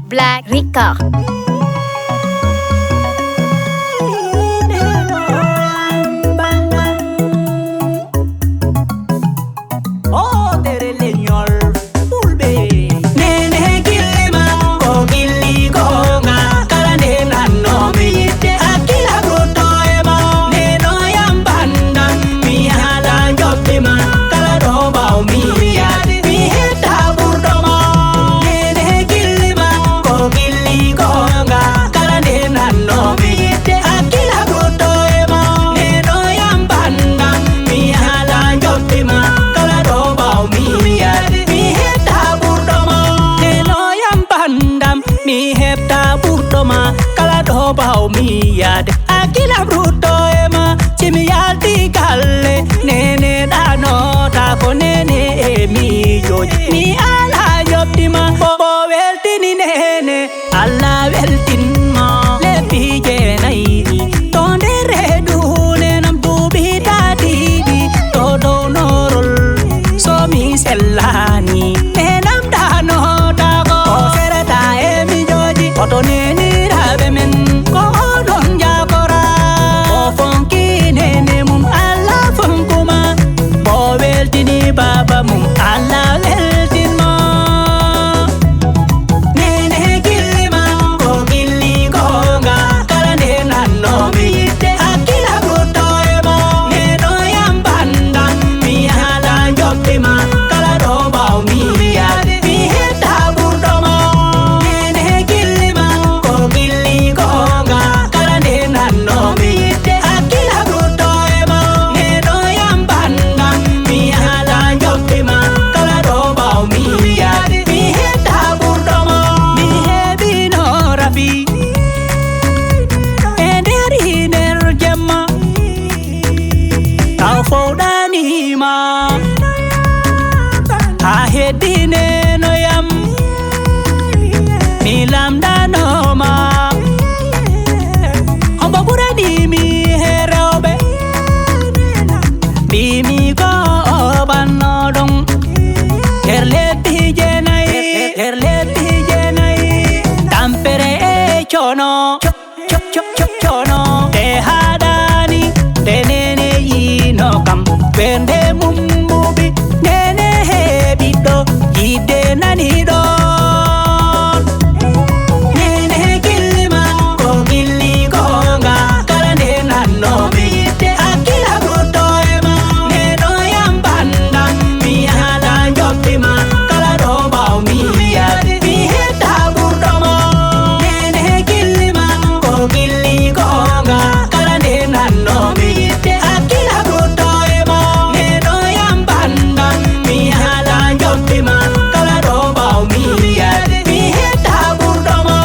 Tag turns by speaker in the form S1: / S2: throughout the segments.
S1: Black Record.
S2: Bau mi yad akila bruto ema chimi yalti kalle nene dano ta ko nene e mi joji mi ala yoptima bo weltini nene alla weltin ma le pije nai tonde redu nenam dubi tadi to do norol so mi sellani nenam dano ta ko serata e mi joji to nene rabe men Baba mum ala weltin mo nene kilima ko gilli ko nga kalane nanno mi yitte akila brutto emo neno yambanda mi hala joptima kala do baw mi yade mi hetta burdo mo nene kilima ko gilli ko nga kalane nanno mi yitte akila brutto emo neno yambanda mi hala Ahedine no yam milam dano ma omba pura di mi herobe di mi go banodong erle pijenai tampere e chono chono te hadani te nene yino kam bende mumbubi nene hebito yide nani don nene kilima ko gilli ko nga kalane nanno mi yite akila brutto ema neno yambanda mi hala joptima kala do baw mi yade mi hetta burdo mo nene kilima ko gilli ko nga kalane nanno mi yite akila brutto ema neno yambanda mi hala joptima kala do baw mi yade mi hetta burdo mo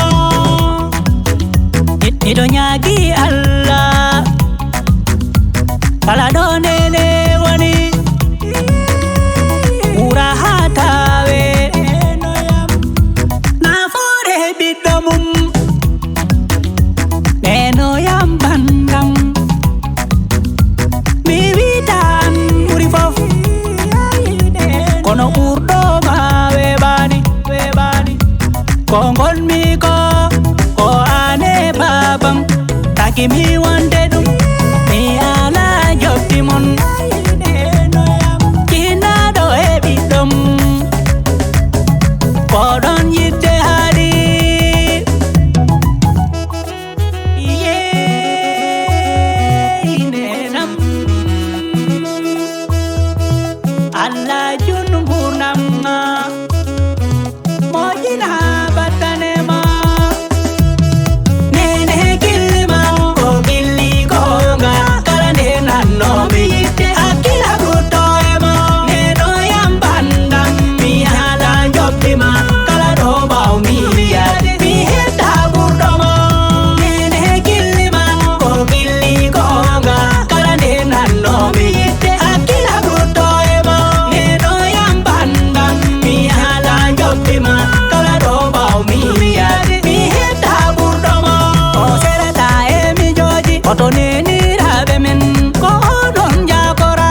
S2: nido nyagi Allah kala do nene wani ura hatawe na fore bidomum neno yambandam mi witan uri fof kono urdo ma webani kongol mi ko ane babam taki mi wande dum mi ala joptimon kina do e bidom kodon yitte hadi nenam alla junum burnam mojina batanema nene kilima ko gilli ko nga kalane nanno mi yitte akila brutto emo neno yambanda mi hala joptima kala do baw mi yade mi hetta burdo mo nene kilima ko gilli ko nga kalane nanno mi yitte akila brutto emo neno yambanda mi hala joptima kala do baw mi yade mi hetta burdo mo o serata e mi joji oto neni rabe men ko don jakora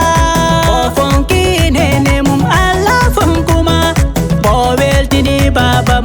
S2: o fonki nene mum alla funkuma bo weltini baba